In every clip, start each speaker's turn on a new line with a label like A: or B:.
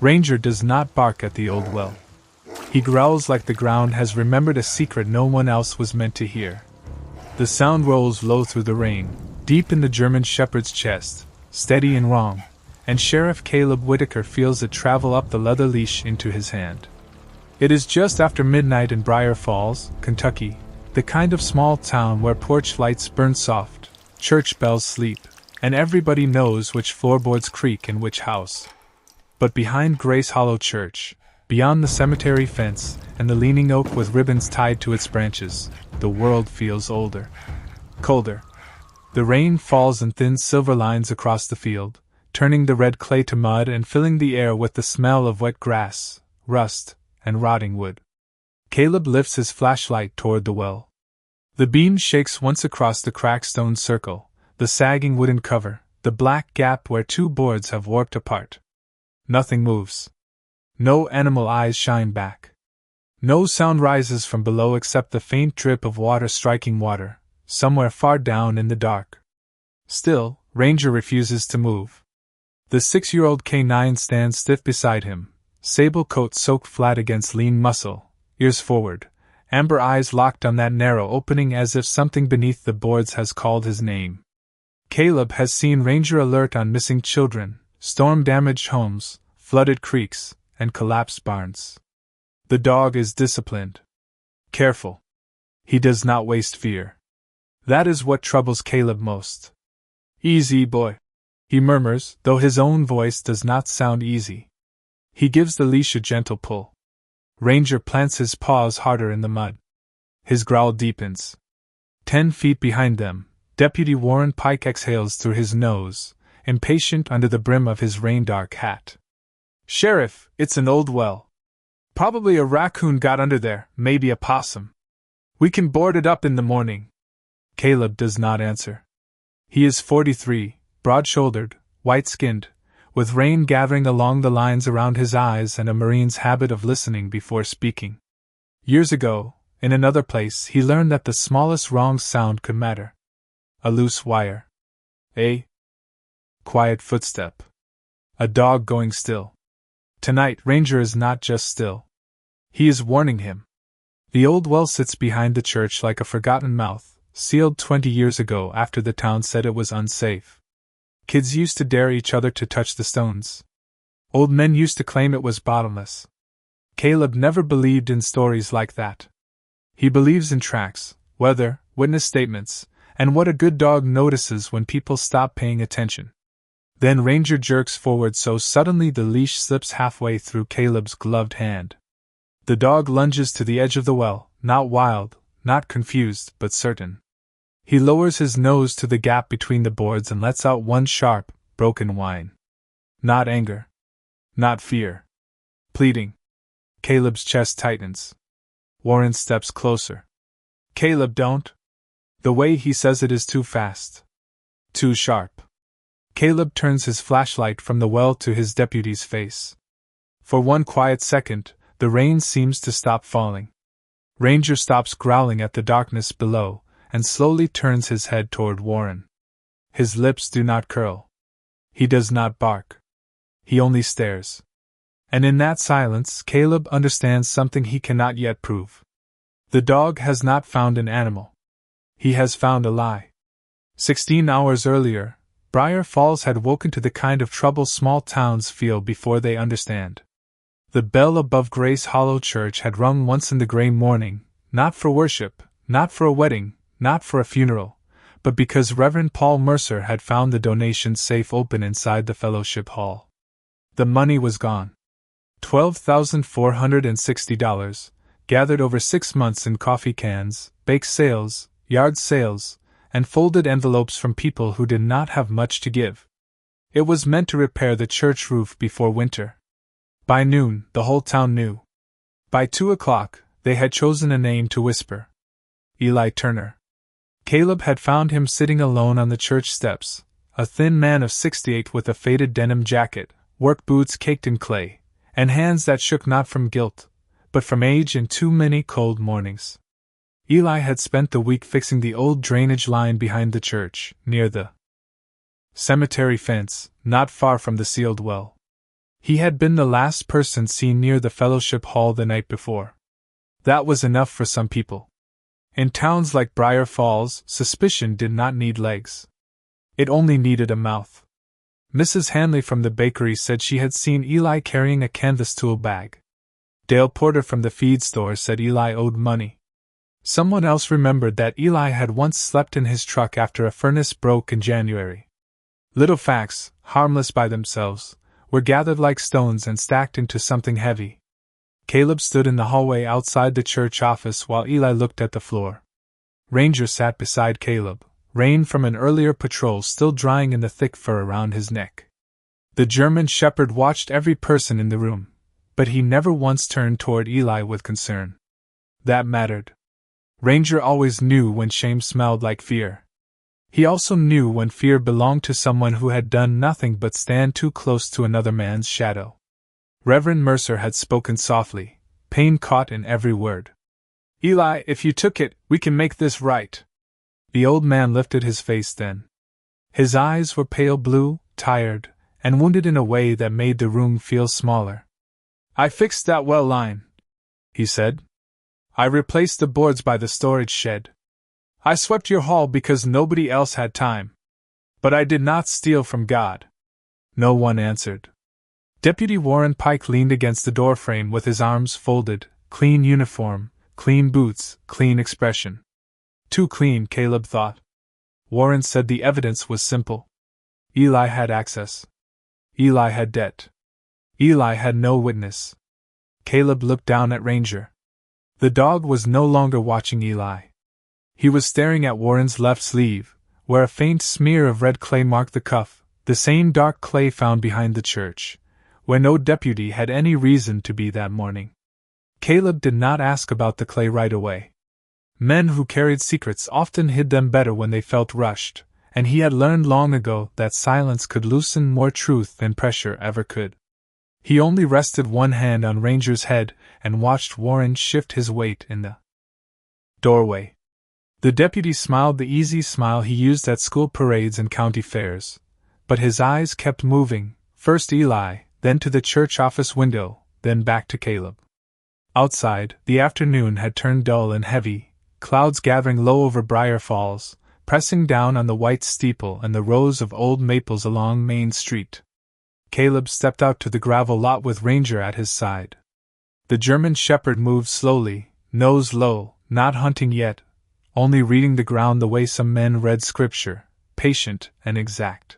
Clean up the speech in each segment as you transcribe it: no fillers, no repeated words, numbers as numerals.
A: Ranger does not bark at the old well. He growls like the ground has remembered a secret no one else was meant to hear. The sound rolls low through the rain, deep in the German shepherd's chest, steady and wrong, and Sheriff Caleb Whitaker feels it travel up the leather leash into his hand. It is just after midnight in Briar Falls, Kentucky, the kind of small town where porch lights burn soft, church bells sleep, and everybody knows which floorboards creak in which house. But behind Grace Hollow Church, beyond the cemetery fence and the leaning oak with ribbons tied to its branches, the world feels older. Colder. The rain falls in thin silver lines across the field, turning the red clay to mud and filling the air with the smell of wet grass, rust, and rotting wood. Caleb lifts his flashlight toward the well. The beam shakes once across the cracked stone circle, the sagging wooden cover, the black gap where two boards have warped apart. Nothing moves. No animal eyes shine back. No sound rises from below except the faint drip of water striking water, somewhere far down in the dark. Still, Ranger refuses to move. The 6-year-old K9 stands stiff beside him, sable coat soaked flat against lean muscle, ears forward, amber eyes locked on that narrow opening as if something beneath the boards has called his name. Caleb has seen Ranger alert on missing children, storm-damaged homes, flooded creeks, and collapsed barns. The dog is disciplined. Careful. He does not waste fear. That is what troubles Caleb most. "Easy, boy," he murmurs, though his own voice does not sound easy. He gives the leash a gentle pull. Ranger plants his paws harder in the mud. His growl deepens. 10 feet behind them, Deputy Warren Pike exhales through his nose, impatient under the brim of his rain-dark hat. "Sheriff, it's an old well. Probably a raccoon got under there, maybe a possum. We can board it up in the morning." Caleb does not answer. He is 43, broad-shouldered, white-skinned, with rain gathering along the lines around his eyes and a Marine's habit of listening before speaking. Years ago, in another place, he learned that the smallest wrong sound could matter. A loose wire. A quiet footstep. A dog going still. Tonight, Ranger is not just still. He is warning him. The old well sits behind the church like a forgotten mouth, sealed 20 years ago after the town said it was unsafe. Kids used to dare each other to touch the stones. Old men used to claim it was bottomless. Caleb never believed in stories like that. He believes in tracks, weather, witness statements, and what a good dog notices when people stop paying attention. Then Ranger jerks forward so suddenly the leash slips halfway through Caleb's gloved hand. The dog lunges to the edge of the well, not wild, not confused, but certain. He lowers his nose to the gap between the boards and lets out one sharp, broken whine. Not anger. Not fear. Pleading. Caleb's chest tightens. Warren steps closer. "Caleb, don't." The way he says it is too fast. Too sharp. Caleb turns his flashlight from the well to his deputy's face. For one quiet second, the rain seems to stop falling. Ranger stops growling at the darkness below, and slowly turns his head toward Warren. His lips do not curl. He does not bark. He only stares. And in that silence, Caleb understands something he cannot yet prove. The dog has not found an animal. He has found a lie. 16 hours earlier, Briar Falls had woken to the kind of trouble small towns feel before they understand. The bell above Grace Hollow Church had rung once in the gray morning, not for worship, not for a wedding, not for a funeral, but because Reverend Paul Mercer had found the donation safe open inside the fellowship hall. The money was gone. $12,460, gathered over 6 months in coffee cans, bake sales, yard sales, and folded envelopes from people who did not have much to give. It was meant to repair the church roof before winter. By noon, the whole town knew. By 2 o'clock, they had chosen a name to whisper. Eli Turner. Caleb had found him sitting alone on the church steps, a thin man of 68 with a faded denim jacket, work boots caked in clay, and hands that shook not from guilt, but from age and too many cold mornings. Eli had spent the week fixing the old drainage line behind the church, near the cemetery fence, not far from the sealed well. He had been the last person seen near the fellowship hall the night before. That was enough for some people. In towns like Briar Falls, suspicion did not need legs. It only needed a mouth. Mrs. Hanley from the bakery said she had seen Eli carrying a canvas tool bag. Dale Porter from the feed store said Eli owed money. Someone else remembered that Eli had once slept in his truck after a furnace broke in January. Little facts, harmless by themselves, were gathered like stones and stacked into something heavy. Caleb stood in the hallway outside the church office while Eli looked at the floor. Ranger sat beside Caleb, rain from an earlier patrol still drying in the thick fur around his neck. The German shepherd watched every person in the room, but he never once turned toward Eli with concern. That mattered. Ranger always knew when shame smelled like fear. He also knew when fear belonged to someone who had done nothing but stand too close to another man's shadow. Reverend Mercer had spoken softly, pain caught in every word. Eli, if you took it, we can make this right. The old man lifted his face then. His eyes were pale blue, tired, and wounded in a way that made the room feel smaller. I fixed that well line, he said. I replaced the boards by the storage shed. I swept your hall because nobody else had time. But I did not steal from God. No one answered. Deputy Warren Pike leaned against the doorframe with his arms folded, clean uniform, clean boots, clean expression. Too clean, Caleb thought. Warren said the evidence was simple. Eli had access. Eli had debt. Eli had no witness. Caleb looked down at Ranger. The dog was no longer watching Eli. He was staring at Warren's left sleeve, where a faint smear of red clay marked the cuff, the same dark clay found behind the church, where no deputy had any reason to be that morning. Caleb did not ask about the clay right away. Men who carried secrets often hid them better when they felt rushed, and he had learned long ago that silence could loosen more truth than pressure ever could. He only rested one hand on Ranger's head and watched Warren shift his weight in the doorway. The deputy smiled the easy smile he used at school parades and county fairs, but his eyes kept moving, first Eli, then to the church office window, then back to Caleb. Outside, the afternoon had turned dull and heavy, clouds gathering low over Briar Falls, pressing down on the white steeple and the rows of old maples along Main Street. Caleb stepped out to the gravel lot with Ranger at his side. The German shepherd moved slowly, nose low, not hunting yet, only reading the ground the way some men read scripture, patient and exact.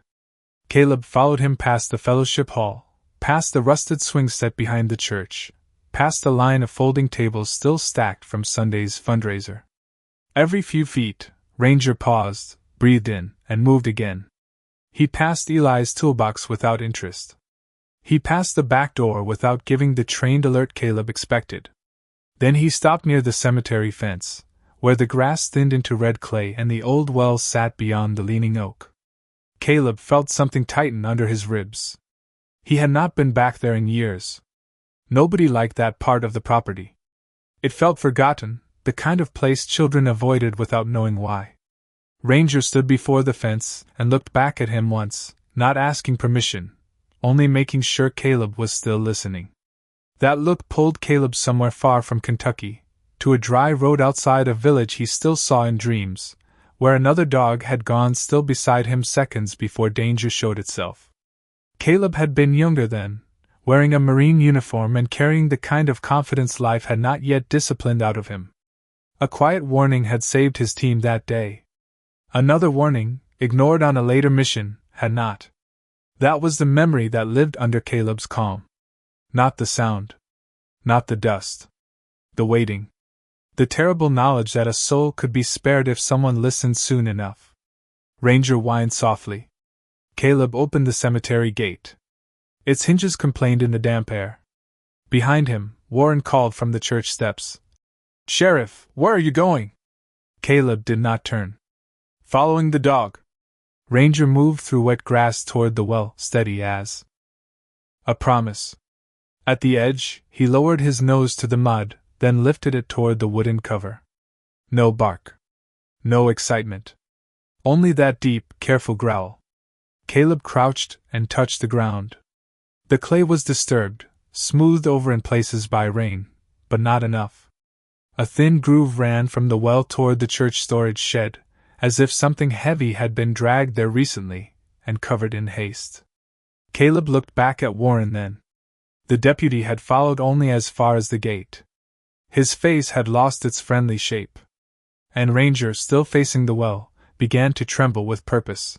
A: Caleb followed him past the fellowship hall, past the rusted swing set behind the church, past the line of folding tables still stacked from Sunday's fundraiser. Every few feet, Ranger paused, breathed in, and moved again. He passed Eli's toolbox without interest. He passed the back door without giving the trained alert Caleb expected. Then he stopped near the cemetery fence, where the grass thinned into red clay and the old well sat beyond the leaning oak. Caleb felt something tighten under his ribs. He had not been back there in years. Nobody liked that part of the property. It felt forgotten, the kind of place children avoided without knowing why. Ranger stood before the fence and looked back at him once, not asking permission, only making sure Caleb was still listening. That look pulled Caleb somewhere far from Kentucky, to a dry road outside a village he still saw in dreams, where another dog had gone still beside him seconds before danger showed itself. Caleb had been younger then, wearing a Marine uniform and carrying the kind of confidence life had not yet disciplined out of him. A quiet warning had saved his team that day. Another warning, ignored on a later mission, had not. That was the memory that lived under Caleb's calm. Not the sound. Not the dust. The waiting. The terrible knowledge that a soul could be spared if someone listened soon enough. Ranger whined softly. Caleb opened the cemetery gate. Its hinges complained in the damp air. Behind him, Warren called from the church steps. Sheriff, where are you going? Caleb did not turn. Following the dog. Ranger moved through wet grass toward the well, steady as a promise. At the edge, he lowered his nose to the mud, then lifted it toward the wooden cover. No bark. No excitement. Only that deep, careful growl. Caleb crouched and touched the ground. The clay was disturbed, smoothed over in places by rain, but not enough. A thin groove ran from the well toward the church storage shed, as if something heavy had been dragged there recently, and covered in haste. Caleb looked back at Warren then. The deputy had followed only as far as the gate. His face had lost its friendly shape. And Ranger, still facing the well, began to tremble with purpose.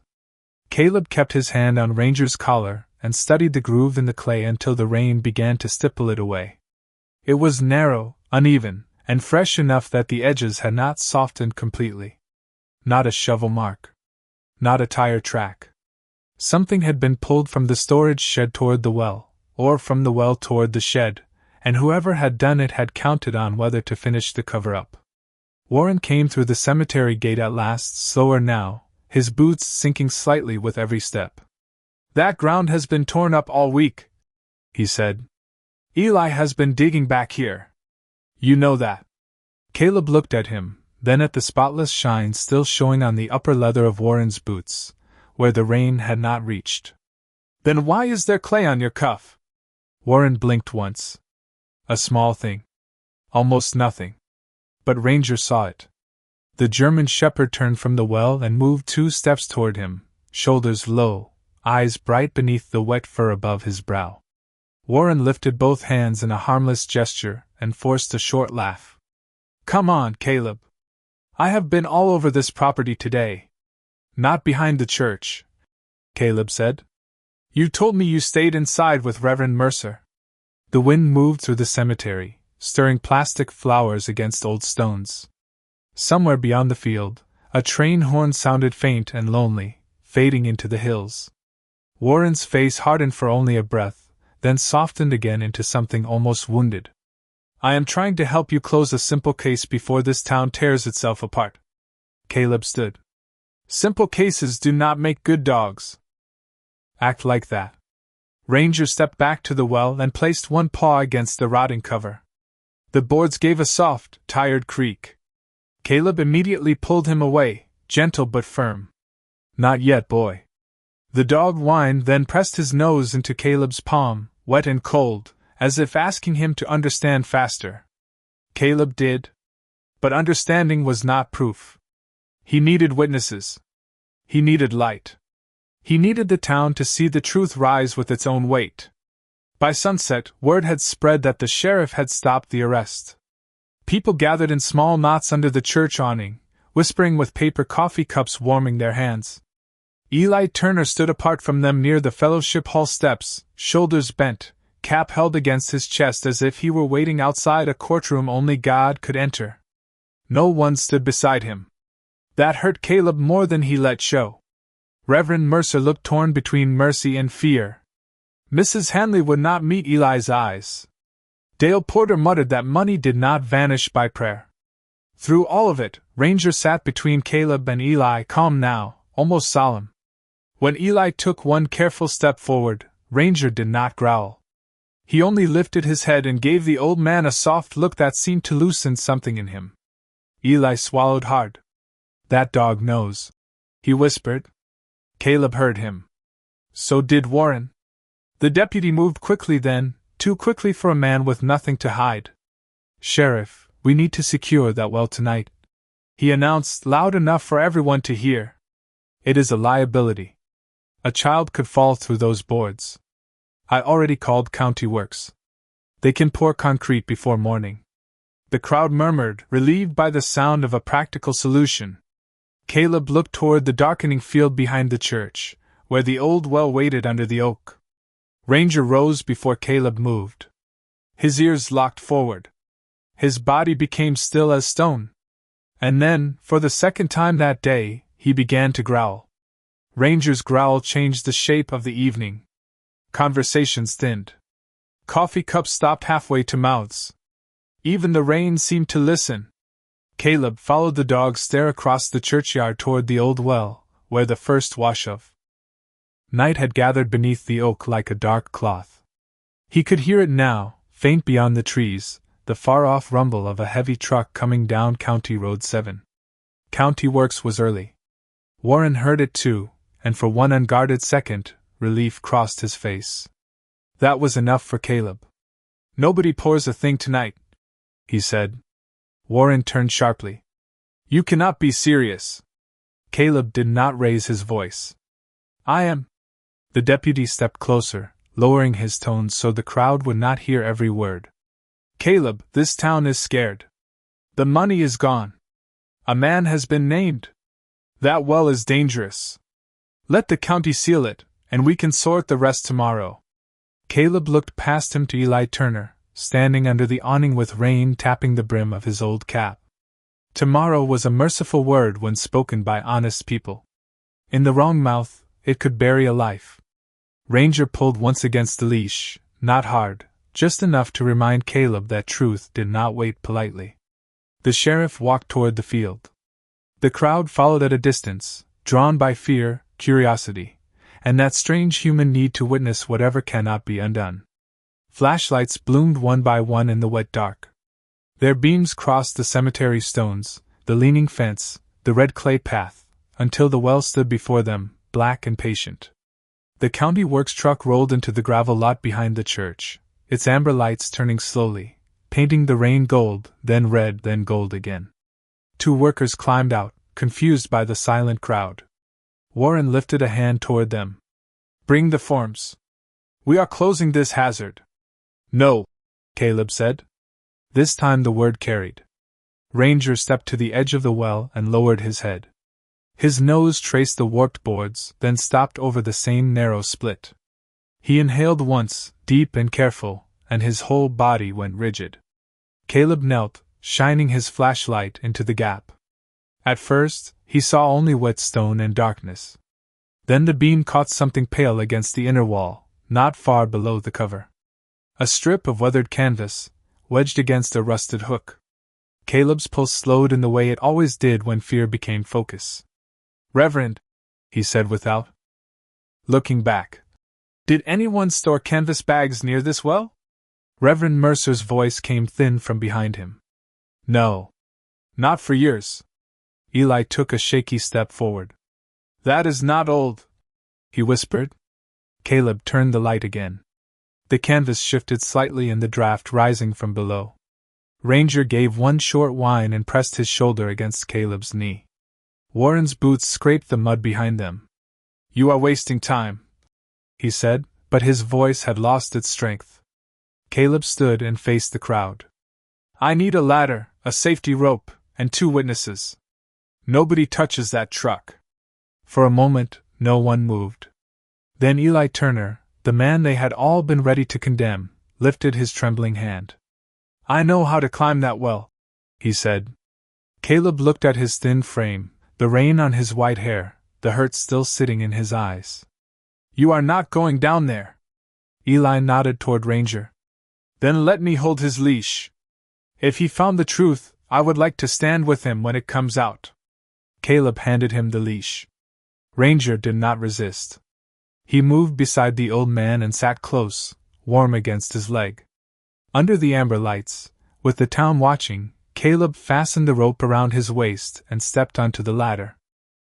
A: Caleb kept his hand on Ranger's collar and studied the groove in the clay until the rain began to stipple it away. It was narrow, uneven, and fresh enough that the edges had not softened completely. Not a shovel mark. Not a tire track. Something had been pulled from the storage shed toward the well, or from the well toward the shed, and whoever had done it had counted on whether to finish the cover-up. Warren came through the cemetery gate at last, slower now, his boots sinking slightly with every step. "That ground has been torn up all week," he said. "Eli has been digging back here. You know that." Caleb looked at him, then at the spotless shine still showing on the upper leather of Warren's boots, where the rain had not reached. "Then why is there clay on your cuff?" Warren blinked once. A small thing. Almost nothing. But Ranger saw it. The German shepherd turned from the well and moved 2 steps toward him, shoulders low, eyes bright beneath the wet fur above his brow. Warren lifted both hands in a harmless gesture and forced a short laugh. "Come on, Caleb. I have been all over this property today." "Not behind the church," Caleb said. "You told me you stayed inside with Reverend Mercer." The wind moved through the cemetery, stirring plastic flowers against old stones. Somewhere beyond the field, a train horn sounded faint and lonely, fading into the hills. Warren's face hardened for only a breath, then softened again into something almost wounded. "I am trying to help you close a simple case before this town tears itself apart." Caleb stood. "Simple cases do not make good dogs." "Act like that." Ranger stepped back to the well and placed one paw against the rotting cover. The boards gave a soft, tired creak. Caleb immediately pulled him away, gentle but firm. "Not yet, boy." The dog whined, then pressed his nose into Caleb's palm, wet and cold, as if asking him to understand faster. Caleb did. But understanding was not proof. He needed witnesses. He needed light. He needed the town to see the truth rise with its own weight. By sunset, word had spread that the sheriff had stopped the arrest. People gathered in small knots under the church awning, whispering with paper coffee cups warming their hands. Eli Turner stood apart from them near the fellowship hall steps, shoulders bent, cap held against his chest as if he were waiting outside a courtroom only God could enter. No one stood beside him. That hurt Caleb more than he let show. Reverend Mercer looked torn between mercy and fear. Mrs. Hanley would not meet Eli's eyes. Dale Porter muttered that money did not vanish by prayer. Through all of it, Ranger sat between Caleb and Eli, calm now, almost solemn. When Eli took one careful step forward, Ranger did not growl. He only lifted his head and gave the old man a soft look that seemed to loosen something in him. Eli swallowed hard. "That dog knows," he whispered. Caleb heard him. So did Warren. The deputy moved quickly then, too quickly for a man with nothing to hide. "Sheriff, we need to secure that well tonight," he announced, loud enough for everyone to hear. "It is a liability. A child could fall through those boards. I already called County Works. They can pour concrete before morning." The crowd murmured, relieved by the sound of a practical solution. Caleb looked toward the darkening field behind the church, where the old well waited under the oak. Ranger rose before Caleb moved. His ears locked forward. His body became still as stone. And then, for the second time that day, he began to growl. Ranger's growl changed the shape of the evening. Conversations thinned. Coffee cups stopped halfway to mouths. Even the rain seemed to listen. Caleb followed the dog's stare across the churchyard toward the old well, where the first wash of night had gathered beneath the oak like a dark cloth. He could hear it now, faint beyond the trees, the far-off rumble of a heavy truck coming down County Road 7. County Works was early. Warren heard it too, and for one unguarded second, relief crossed his face. That was enough for Caleb. Nobody pours a thing tonight, he said. Warren turned sharply. You cannot be serious. Caleb did not raise his voice. I am. The deputy stepped closer, lowering his tones so the crowd would not hear every word. Caleb, this town is scared. The money is gone. A man has been named. That well is dangerous. Let the county seal it, and we can sort the rest tomorrow. Caleb looked past him to Eli Turner, standing under the awning with rain tapping the brim of his old cap. Tomorrow was a merciful word when spoken by honest people. In the wrong mouth, it could bury a life. Ranger pulled once against the leash, not hard, just enough to remind Caleb that truth did not wait politely. The sheriff walked toward the field. The crowd followed at a distance, drawn by fear, curiosity, and that strange human need to witness whatever cannot be undone. Flashlights bloomed one by one in the wet dark. Their beams crossed the cemetery stones, the leaning fence, the red clay path, until the well stood before them, black and patient. The county works truck rolled into the gravel lot behind the church, its amber lights turning slowly, painting the rain gold, then red, then gold again. 2 workers climbed out, confused by the silent crowd. Warren lifted a hand toward them. Bring the forms. We are closing this hazard. No, Caleb said. This time the word carried. Ranger stepped to the edge of the well and lowered his head. His nose traced the warped boards, then stopped over the same narrow split. He inhaled once, deep and careful, and his whole body went rigid. Caleb knelt, shining his flashlight into the gap. At first, he saw only wet stone and darkness. Then the beam caught something pale against the inner wall, not far below the cover. A strip of weathered canvas, wedged against a rusted hook. Caleb's pulse slowed in the way it always did when fear became focus. Reverend, he said without looking back. Did anyone store canvas bags near this well? Reverend Mercer's voice came thin from behind him. No. Not for years. Eli took a shaky step forward. That is not old, he whispered. Caleb turned the light again. The canvas shifted slightly in the draft rising from below. Ranger gave one short whine and pressed his shoulder against Caleb's knee. Warren's boots scraped the mud behind them. You are wasting time, he said, but his voice had lost its strength. Caleb stood and faced the crowd. I need a ladder, a safety rope, and 2 witnesses. Nobody touches that truck. For a moment, no one moved. Then Eli Turner, the man they had all been ready to condemn, lifted his trembling hand. I know how to climb that well, he said. Caleb looked at his thin frame, the rain on his white hair, the hurt still sitting in his eyes. You are not going down there. Eli nodded toward Ranger. Then let me hold his leash. If he found the truth, I would like to stand with him when it comes out. Caleb handed him the leash. Ranger did not resist. He moved beside the old man and sat close, warm against his leg. Under the amber lights, with the town watching, Caleb fastened the rope around his waist and stepped onto the ladder.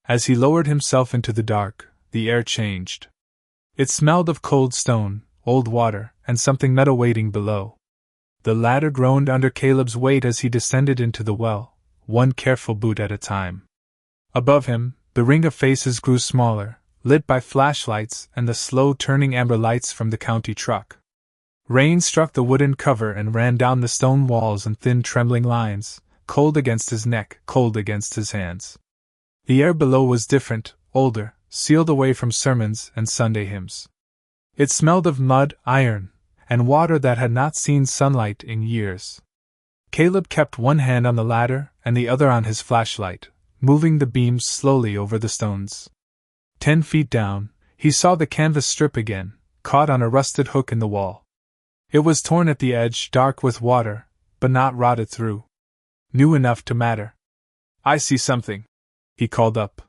A: As he lowered himself into the dark, the air changed. It smelled of cold stone, old water, and something metal waiting below. The ladder groaned under Caleb's weight as he descended into the well, one careful boot at a time. Above him, the ring of faces grew smaller, lit by flashlights and the slow-turning amber lights from the county truck. Rain struck the wooden cover and ran down the stone walls in thin trembling lines, cold against his neck, cold against his hands. The air below was different, older, sealed away from sermons and Sunday hymns. It smelled of mud, iron, and water that had not seen sunlight in years. Caleb kept one hand on the ladder and the other on his flashlight, moving the beams slowly over the stones. 10 feet down, he saw the canvas strip again, caught on a rusted hook in the wall. It was torn at the edge, dark with water, but not rotted through. New enough to matter. I see something, he called up.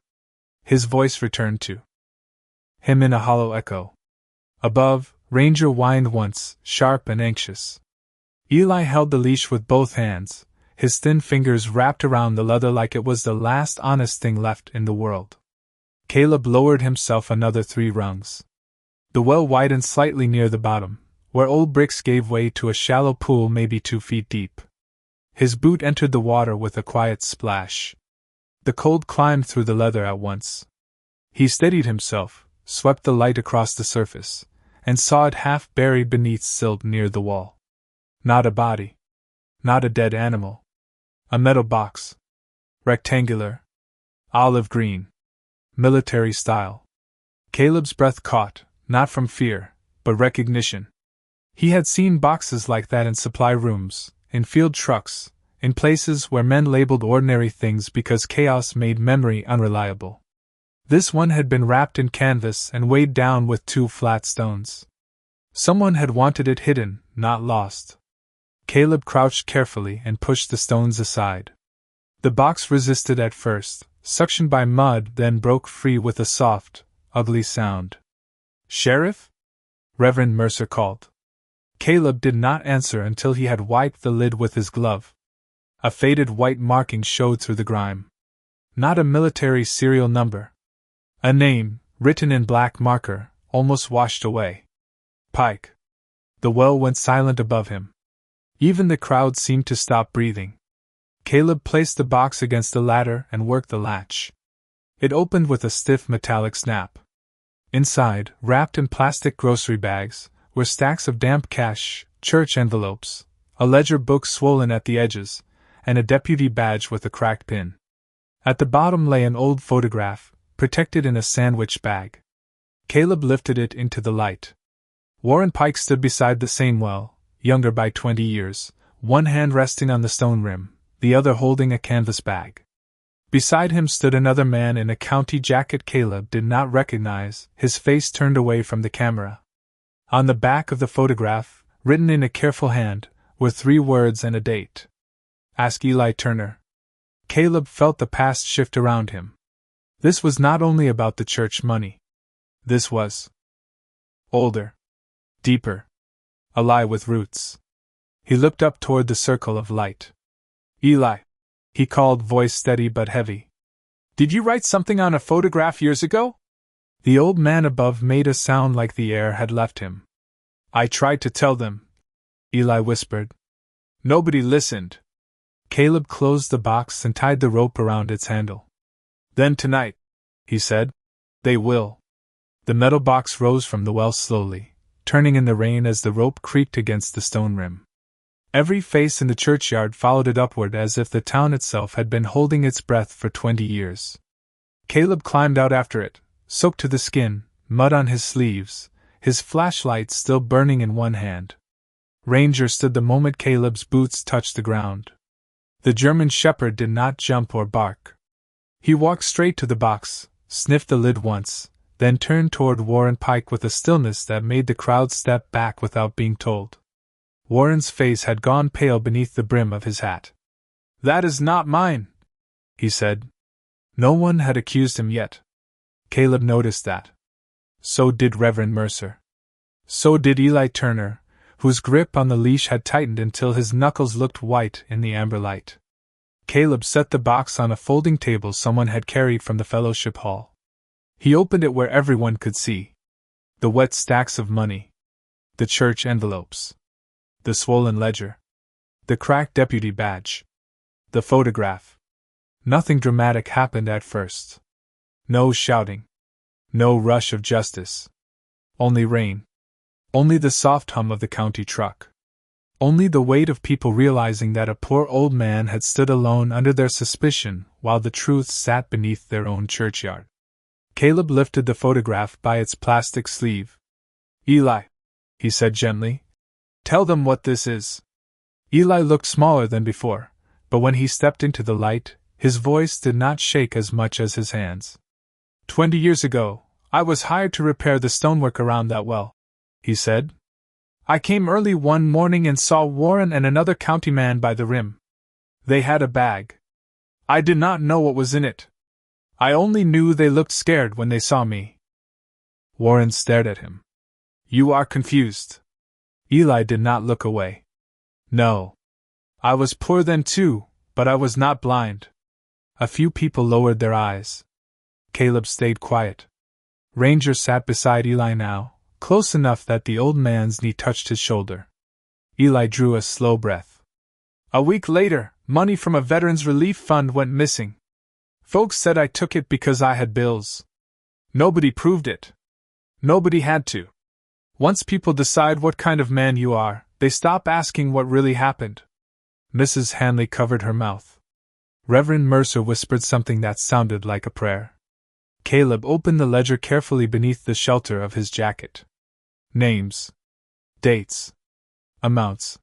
A: His voice returned to him in a hollow echo. Above, Ranger whined once, sharp and anxious. Eli held the leash with both hands, his thin fingers wrapped around the leather like it was the last honest thing left in the world. Caleb lowered himself another 3 rungs. The well widened slightly near the bottom, where old bricks gave way to a shallow pool maybe 2 feet deep. His boot entered the water with a quiet splash. The cold climbed through the leather at once. He steadied himself, swept the light across the surface, and saw it half buried beneath silt near the wall. Not a body. Not a dead animal. A metal box. Rectangular. Olive green. Military style. Caleb's breath caught, not from fear, but recognition. He had seen boxes like that in supply rooms, in field trucks, in places where men labeled ordinary things because chaos made memory unreliable. This one had been wrapped in canvas and weighed down with 2 flat stones. Someone had wanted it hidden, not lost. Caleb crouched carefully and pushed the stones aside. The box resisted at first, suctioned by mud, then broke free with a soft, ugly sound. "Sheriff?" Reverend Mercer called. Caleb did not answer until he had wiped the lid with his glove. A faded white marking showed through the grime. Not a military serial number. A name, written in black marker, almost washed away. Pike. The well went silent above him. Even the crowd seemed to stop breathing. Caleb placed the box against the ladder and worked the latch. It opened with a stiff metallic snap. Inside, wrapped in plastic grocery bags, were stacks of damp cash, church envelopes, a ledger book swollen at the edges, and a deputy badge with a cracked pin. At the bottom lay an old photograph, protected in a sandwich bag. Caleb lifted it into the light. Warren Pike stood beside the same well, younger by 20 years, one hand resting on the stone rim, the other holding a canvas bag. Beside him stood another man in a county jacket Caleb did not recognize, his face turned away from the camera. On the back of the photograph, written in a careful hand, were 3 words and a date. "Ask Eli Turner." Caleb felt the past shift around him. This was not only about the church money. This was older, deeper, a lie with roots. He looked up toward the circle of light. "Eli," he called, voice steady but heavy. "Did you write something on a photograph years ago?" The old man above made a sound like the air had left him. "I tried to tell them," Eli whispered. "Nobody listened." Caleb closed the box and tied the rope around its handle. "Then tonight," he said, "they will." The metal box rose from the well slowly, turning in the rain as the rope creaked against the stone rim. Every face in the churchyard followed it upward as if the town itself had been holding its breath for 20 years. Caleb climbed out after it, soaked to the skin, mud on his sleeves, his flashlight still burning in one hand. Ranger stood the moment Caleb's boots touched the ground. The German shepherd did not jump or bark. He walked straight to the box, sniffed the lid once, then turned toward Warren Pike with a stillness that made the crowd step back without being told. Warren's face had gone pale beneath the brim of his hat. "That is not mine," he said. No one had accused him yet. Caleb noticed that. So did Reverend Mercer. So did Eli Turner, whose grip on the leash had tightened until his knuckles looked white in the amber light. Caleb set the box on a folding table someone had carried from the fellowship hall. He opened it where everyone could see. The wet stacks of money. The church envelopes. The swollen ledger. The cracked deputy badge. The photograph. Nothing dramatic happened at first. No shouting. No rush of justice. Only rain. Only the soft hum of the county truck. Only the weight of people realizing that a poor old man had stood alone under their suspicion while the truth sat beneath their own churchyard. Caleb lifted the photograph by its plastic sleeve. "Eli," he said gently, "tell them what this is." Eli looked smaller than before, but when he stepped into the light, his voice did not shake as much as his hands. 20 years ago, I was hired to repair the stonework around that well," he said. "I came early one morning and saw Warren and another county man by the rim. They had a bag. I did not know what was in it. I only knew they looked scared when they saw me." Warren stared at him. "You are confused." Eli did not look away. "No. I was poor then too, but I was not blind." A few people lowered their eyes. Caleb stayed quiet. Ranger sat beside Eli now, close enough that the old man's knee touched his shoulder. Eli drew a slow breath. A week later, money from a veterans relief fund went missing. Folks said I took it because I had bills. Nobody proved it. Nobody had to. Once people decide what kind of man you are, they stop asking what really happened. Mrs. Hanley covered her mouth. Reverend Mercer whispered something that sounded like a prayer. Caleb opened the ledger carefully beneath the shelter of his jacket. Names. Dates. Amounts.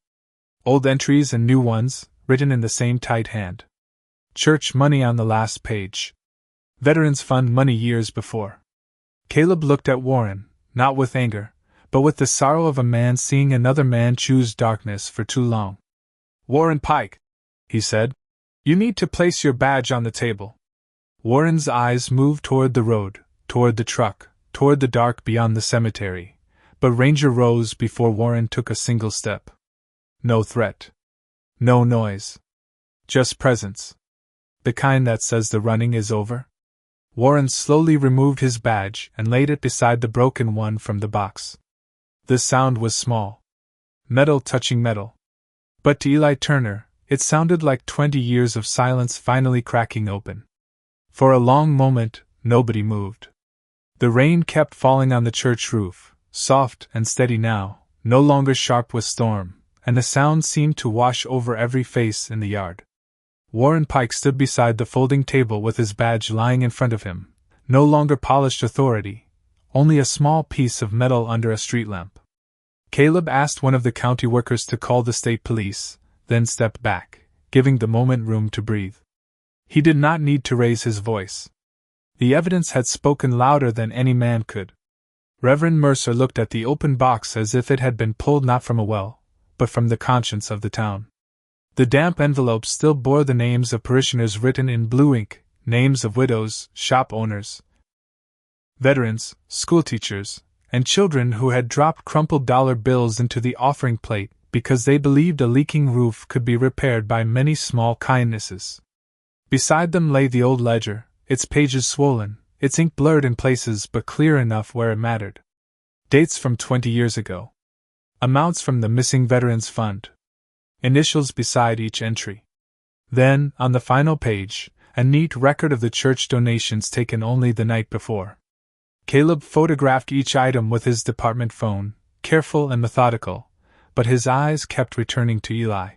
A: Old entries and new ones, written in the same tight hand. Church money on the last page. Veterans Fund money years before. Caleb looked at Warren, not with anger, but with the sorrow of a man seeing another man choose darkness for too long. Warren Pike, he said, you need to place your badge on the table. Warren's eyes moved toward the road, toward the truck, toward the dark beyond the cemetery, but Ranger rose before Warren took a single step. No threat. No noise. Just presence. The kind that says the running is over. Warren slowly removed his badge and laid it beside the broken one from the box. The sound was small. Metal touching metal. But to Eli Turner, it sounded like 20 years of silence finally cracking open. For a long moment, nobody moved. The rain kept falling on the church roof, soft and steady now, no longer sharp with storm, and the sound seemed to wash over every face in the yard. Warren Pike stood beside the folding table with his badge lying in front of him, no longer polished authority, only a small piece of metal under a street lamp. Caleb asked one of the county workers to call the state police, then stepped back, giving the moment room to breathe. He did not need to raise his voice. The evidence had spoken louder than any man could. Reverend Mercer looked at the open box as if it had been pulled not from a well, but from the conscience of the town. The damp envelope still bore the names of parishioners written in blue ink, names of widows, shop owners, veterans, schoolteachers, and children who had dropped crumpled dollar bills into the offering plate because they believed a leaking roof could be repaired by many small kindnesses. Beside them lay the old ledger, its pages swollen, its ink blurred in places but clear enough where it mattered. Dates from 20 years ago. Amounts from the missing Veterans Fund. Initials beside each entry. Then, on the final page, a neat record of the church donations taken only the night before. Caleb photographed each item with his department phone, careful and methodical, but his eyes kept returning to Eli.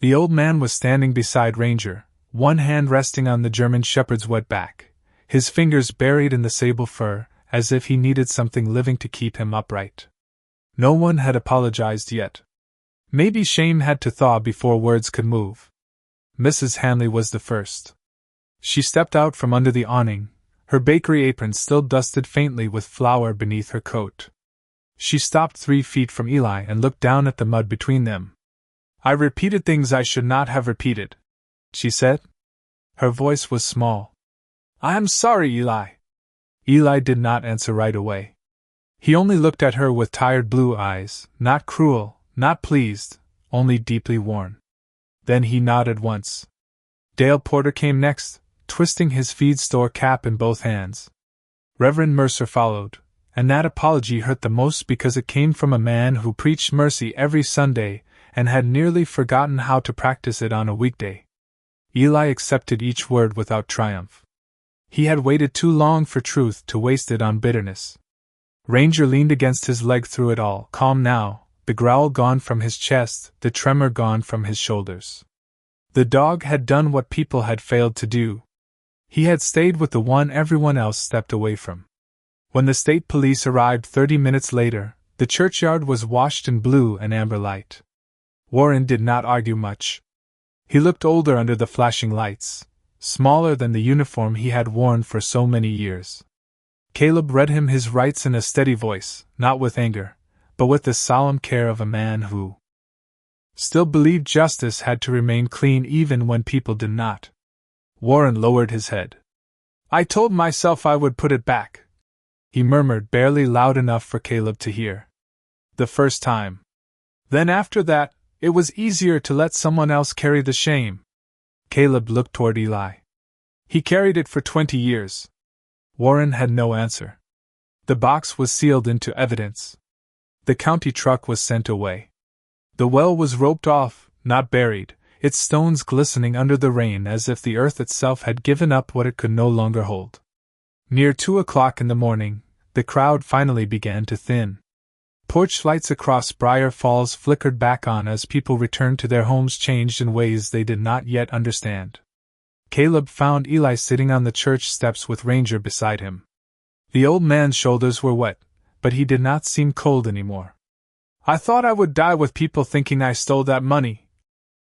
A: The old man was standing beside Ranger, one hand resting on the German shepherd's wet back, his fingers buried in the sable fur, as if he needed something living to keep him upright. No one had apologized yet. Maybe shame had to thaw before words could move. Mrs. Hanley was the first. She stepped out from under the awning, her bakery apron still dusted faintly with flour beneath her coat. She stopped 3 feet from Eli and looked down at the mud between them. I repeated things I should not have repeated, she said. Her voice was small. I am sorry, Eli. Eli did not answer right away. He only looked at her with tired blue eyes, not cruel, not pleased, only deeply worn. Then he nodded once. Dale Porter came next, twisting his feed store cap in both hands. Reverend Mercer followed, and that apology hurt the most because it came from a man who preached mercy every Sunday and had nearly forgotten how to practice it on a weekday. Eli accepted each word without triumph. He had waited too long for truth to waste it on bitterness. Ranger leaned against his leg through it all, calm now, the growl gone from his chest, the tremor gone from his shoulders. The dog had done what people had failed to do. He had stayed with the one everyone else stepped away from. When the state police arrived 30 minutes later, the churchyard was washed in blue and amber light. Warren did not argue much. He looked older under the flashing lights, smaller than the uniform he had worn for so many years. Caleb read him his rights in a steady voice, not with anger, but with the solemn care of a man who still believed justice had to remain clean even when people did not. Warren lowered his head. I told myself I would put it back, he murmured barely loud enough for Caleb to hear. The first time. Then after that, it was easier to let someone else carry the shame. Caleb looked toward Eli. He carried it for 20 years. Warren had no answer. The box was sealed into evidence. The county truck was sent away. The well was roped off, not buried, its stones glistening under the rain as if the earth itself had given up what it could no longer hold. Near 2 o'clock in the morning, the crowd finally began to thin. Porch lights across Briar Falls flickered back on as people returned to their homes, changed in ways they did not yet understand. Caleb found Eli sitting on the church steps with Ranger beside him. The old man's shoulders were wet, but he did not seem cold anymore. "I thought I would die with people thinking I stole that money,"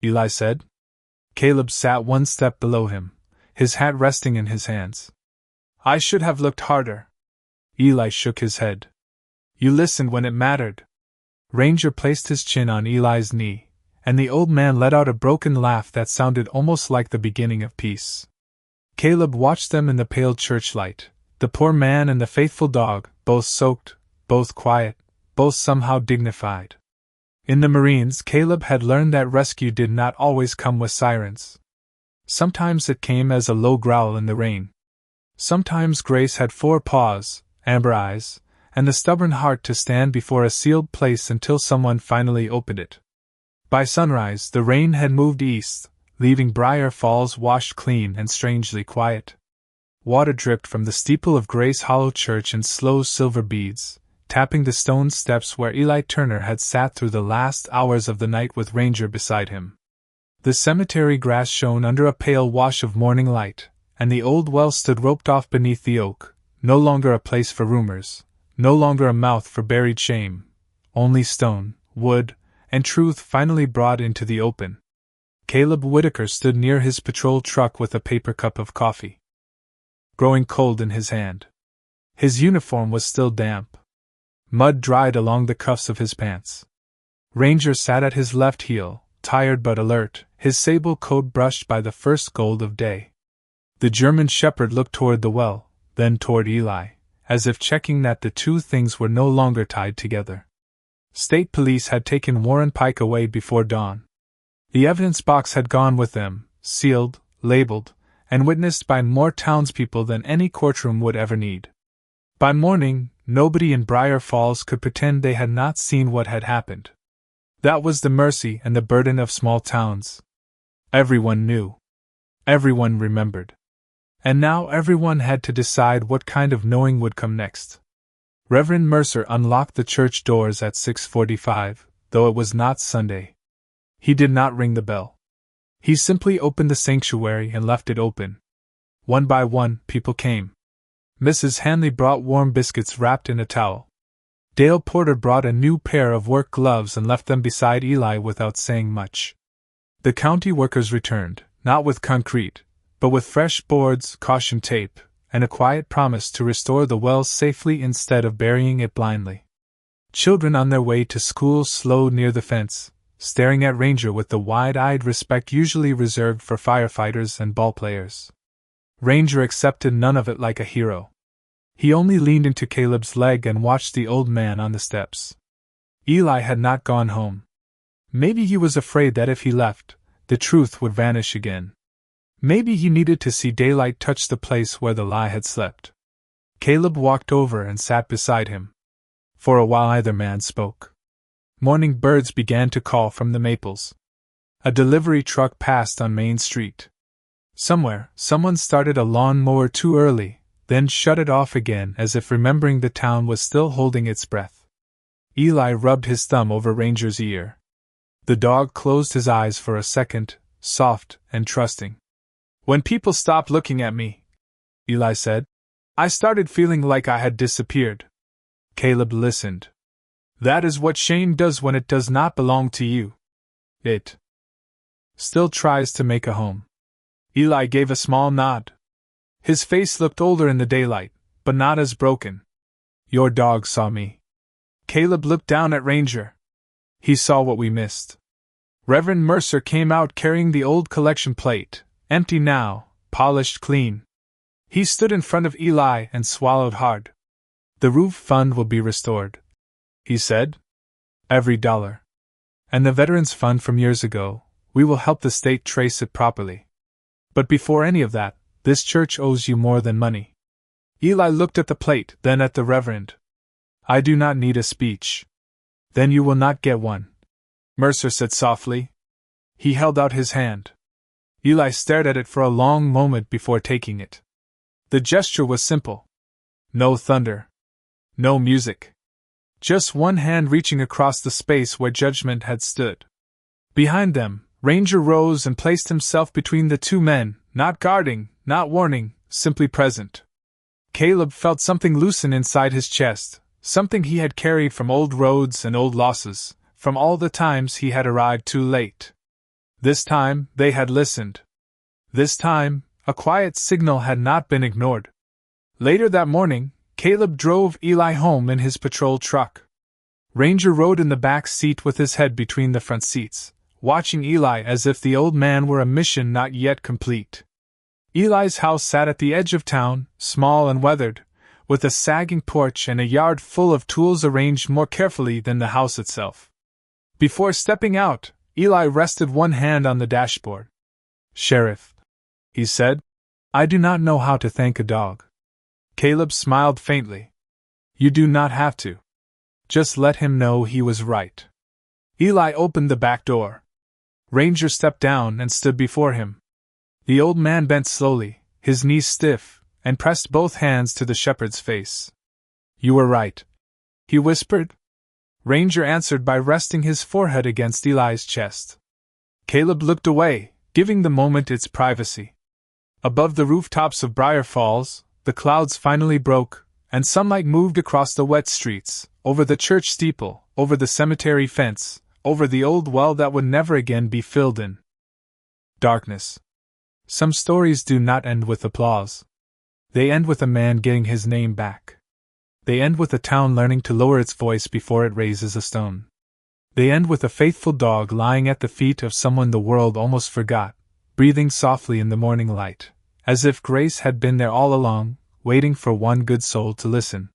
A: Eli said. Caleb sat one step below him, his hat resting in his hands. "I should have looked harder." Eli shook his head. "You listened when it mattered." Ranger placed his chin on Eli's knee, and the old man let out a broken laugh that sounded almost like the beginning of peace. Caleb watched them in the pale churchlight, the poor man and the faithful dog, both soaked, both quiet, both somehow dignified. In the Marines, Caleb had learned that rescue did not always come with sirens. Sometimes it came as a low growl in the rain. Sometimes grace had 4 paws, amber eyes, and the stubborn heart to stand before a sealed place until someone finally opened it. By sunrise, the rain had moved east, leaving Briar Falls washed clean and strangely quiet. Water dripped from the steeple of Grace Hollow Church in slow silver beads, tapping the stone steps where Eli Turner had sat through the last hours of the night with Ranger beside him. The cemetery grass shone under a pale wash of morning light, and the old well stood roped off beneath the oak, no longer a place for rumors, no longer a mouth for buried shame, only stone, wood, and truth finally brought into the open. Caleb Whitaker stood near his patrol truck with a paper cup of coffee, growing cold in his hand. His uniform was still damp. Mud dried along the cuffs of his pants. Ranger sat at his left heel, tired but alert, his sable coat brushed by the first gold of day. The German shepherd looked toward the well, then toward Eli, as if checking that the two things were no longer tied together. State police had taken Warren Pike away before dawn. The evidence box had gone with them, sealed, labeled, and witnessed by more townspeople than any courtroom would ever need. By morning, nobody in Briar Falls could pretend they had not seen what had happened. That was the mercy and the burden of small towns. Everyone knew. Everyone remembered. And now everyone had to decide what kind of knowing would come next. Reverend Mercer unlocked the church doors at 6:45, though it was not Sunday. He did not ring the bell. He simply opened the sanctuary and left it open. One by one, people came. Mrs. Hanley brought warm biscuits wrapped in a towel. Dale Porter brought a new pair of work gloves and left them beside Eli without saying much. The county workers returned, not with concrete, but with fresh boards, caution tape, and a quiet promise to restore the well safely instead of burying it blindly. Children on their way to school slowed near the fence, staring at Ranger with the wide-eyed respect usually reserved for firefighters and ballplayers. Ranger accepted none of it like a hero. He only leaned into Caleb's leg and watched the old man on the steps. Eli had not gone home. Maybe he was afraid that if he left, the truth would vanish again. Maybe he needed to see daylight touch the place where the lie had slept. Caleb walked over and sat beside him. For a while either man spoke. Morning birds began to call from the maples. A delivery truck passed on Main Street. Somewhere, someone started a lawn mower too early, then shut it off again as if remembering the town was still holding its breath. Eli rubbed his thumb over Ranger's ear. The dog closed his eyes for a second, soft and trusting. "When people stopped looking at me," Eli said, "I started feeling like I had disappeared." Caleb listened. "That is what shame does when it does not belong to you. It still tries to make a home." Eli gave a small nod. His face looked older in the daylight, but not as broken. "Your dog saw me." Caleb looked down at Ranger. He saw what we missed. Reverend Mercer came out carrying the old collection plate, empty now, polished clean. He stood in front of Eli and swallowed hard. "The roof fund will be restored," he said. "Every dollar. And the Veterans Fund from years ago, we will help the state trace it properly. But before any of that, this church owes you more than money." Eli looked at the plate, then at the Reverend. I do not need a speech. Then you will not get one, Mercer said softly. He held out his hand. Eli stared at it for a long moment before taking it. The gesture was simple. No thunder. No music. Just one hand reaching across the space where Judgment had stood. Behind them, Ranger rose and placed himself between the two men, not guarding, not warning, simply present. Caleb felt something loosen inside his chest, something he had carried from old roads and old losses, from all the times he had arrived too late. This time, they had listened. This time, a quiet signal had not been ignored. Later that morning, Caleb drove Eli home in his patrol truck. Ranger rode in the back seat with his head between the front seats, watching Eli as if the old man were a mission not yet complete. Eli's house sat at the edge of town, small and weathered, with a sagging porch and a yard full of tools arranged more carefully than the house itself. Before stepping out, Eli rested one hand on the dashboard. Sheriff, he said, I do not know how to thank a dog. Caleb smiled faintly. You do not have to. Just let him know he was right. Eli opened the back door. Ranger stepped down and stood before him. The old man bent slowly, his knees stiff, and pressed both hands to the shepherd's face. You were right, he whispered. Ranger answered by resting his forehead against Eli's chest. Caleb looked away, giving the moment its privacy. Above the rooftops of Briar Falls, the clouds finally broke, and sunlight moved across the wet streets, over the church steeple, over the cemetery fence, over the old well that would never again be filled in. Darkness. Some stories do not end with applause. They end with a man getting his name back. They end with a town learning to lower its voice before it raises a stone. They end with a faithful dog lying at the feet of someone the world almost forgot, breathing softly in the morning light, as if grace had been there all along, waiting for one good soul to listen.